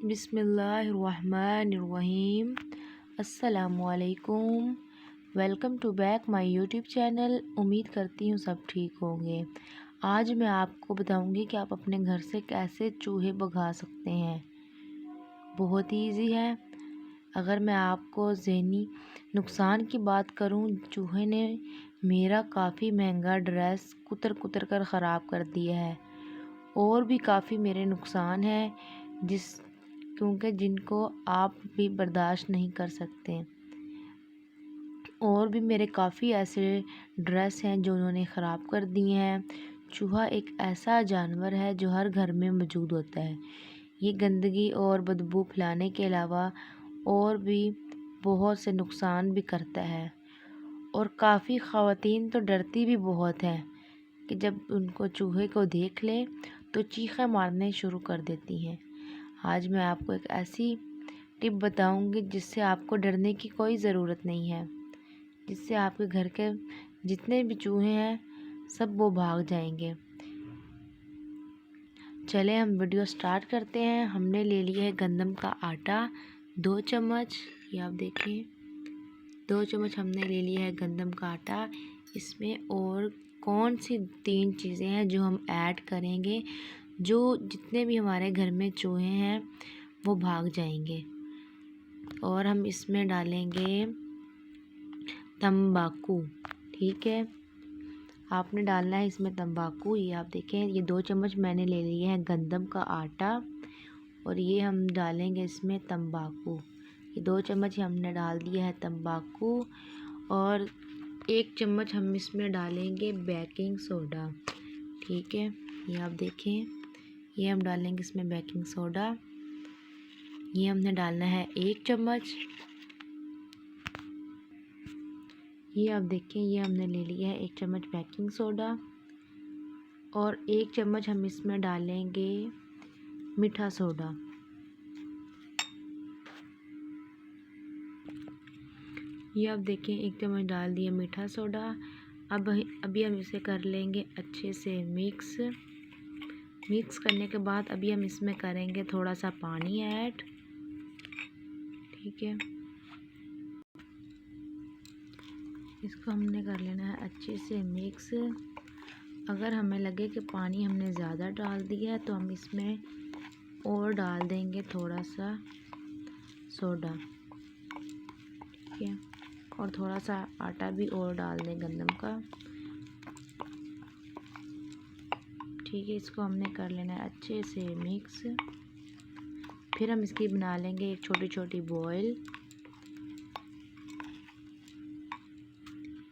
बिस्मिल्लाहिर्रहमानिर्रहीम। अस्सलामुअलैकुम। Welcome to back my YouTube channel. उम्मीद करती हूँ सब ठीक होंगे। आज मैं आपको बताऊँगी कि आप अपने घर से कैसे चूहे भगा सकते हैं। बहुत ही ईजी है। अगर मैं आपको ज़हनी नुकसान की बात करूँ, चूहे ने मेरा काफ़ी महंगा ड्रेस कुतर कुतर कर ख़राब कर दिया है। और भी काफ़ी मेरे नुकसान हैं क्योंकि जिनको आप भी बर्दाश्त नहीं कर सकते। और भी मेरे काफ़ी ऐसे ड्रेस हैं जो उन्होंने ख़राब कर दिए हैं। चूहा एक ऐसा जानवर है जो हर घर में मौजूद होता है। ये गंदगी और बदबू फैलाने के अलावा और भी बहुत से नुकसान भी करता है। और काफ़ी ख़वातीन तो डरती भी बहुत हैं कि जब उनको चूहे को देख ले तो चीखें मारने शुरू कर देती हैं। आज मैं आपको एक ऐसी टिप बताऊंगी जिससे आपको डरने की कोई ज़रूरत नहीं है, जिससे आपके घर के जितने भी चूहे हैं सब वो भाग जाएंगे। चले हम वीडियो स्टार्ट करते हैं। हमने ले लिया है गंदम का आटा 2 चम्मच। ये आप देखिए 2 चम्मच हमने ले लिया है गंदम का आटा। इसमें और कौन सी 3 चीज़ें हैं जो हम ऐड करेंगे जो जितने भी हमारे घर में चूहे हैं वो भाग जाएंगे। और हम इसमें डालेंगे तंबाकू। ठीक है, आपने डालना है इसमें तंबाकू। ये आप देखें, ये 2 चम्मच मैंने ले लिए हैं गंदम का आटा और ये हम डालेंगे इसमें तंबाकू। ये 2 चम्मच हमने डाल दिया है तंबाकू। और 1 चम्मच हम इसमें डालेंगे बेकिंग सोडा। ठीक है, ये आप देखें, ये हम डालेंगे इसमें बेकिंग सोडा। ये हमने डालना है 1 चम्मच। ये आप देखें, ये हमने ले लिया है 1 चम्मच बेकिंग सोडा। और 1 चम्मच हम इसमें डालेंगे मीठा सोडा। ये आप देखें 1 चम्मच डाल दिया मीठा सोडा। अभी हम इसे कर लेंगे अच्छे से मिक्स करने के बाद अभी हम इसमें करेंगे थोड़ा सा पानी ऐड। ठीक है, इसको हमने कर लेना है अच्छे से मिक्स। अगर हमें लगे कि पानी हमने ज़्यादा डाल दिया है तो हम इसमें और डाल देंगे थोड़ा सा सोडा। ठीक है, और थोड़ा सा आटा भी और डाल दें गंदम का। ठीक है, इसको हमने कर लेना है अच्छे से मिक्स। फिर हम इसकी बना लेंगे एक छोटी छोटी बॉयल।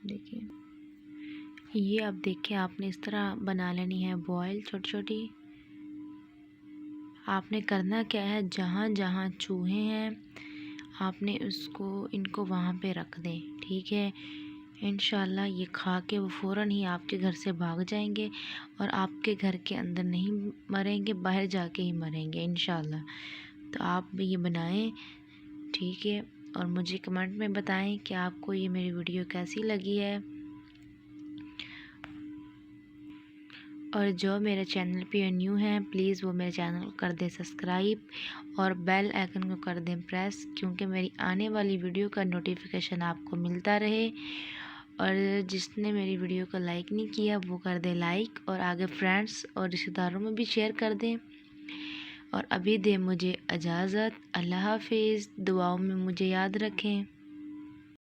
देखिए, ये आप देखिए, आपने इस तरह बना लेनी है बॉयल छोटी छोटी। आपने करना क्या है, जहाँ जहाँ चूहे हैं आपने इनको वहाँ पे रख दें। ठीक है, इंशाल्लाह ये खा के वो फ़ौरन ही आपके घर से भाग जाएंगे और आपके घर के अंदर नहीं मरेंगे, बाहर जाके ही मरेंगे इंशाल्लाह। तो आप भी ये बनाएं। ठीक है, और मुझे कमेंट में बताएं कि आपको ये मेरी वीडियो कैसी लगी है। और जो मेरे चैनल पे न्यू हैं प्लीज़ वो मेरे चैनल को कर दें सब्सक्राइब और बेल आइकन को कर दें प्रेस, क्योंकि मेरी आने वाली वीडियो का नोटिफिकेशन आपको मिलता रहे। और जिसने मेरी वीडियो को लाइक नहीं किया वो कर दे लाइक और आगे फ्रेंड्स और रिश्तेदारों में भी शेयर कर दें। और अभी दे मुझे इजाज़त। अल्लाह हाफिज़। दुआओं में मुझे याद रखें।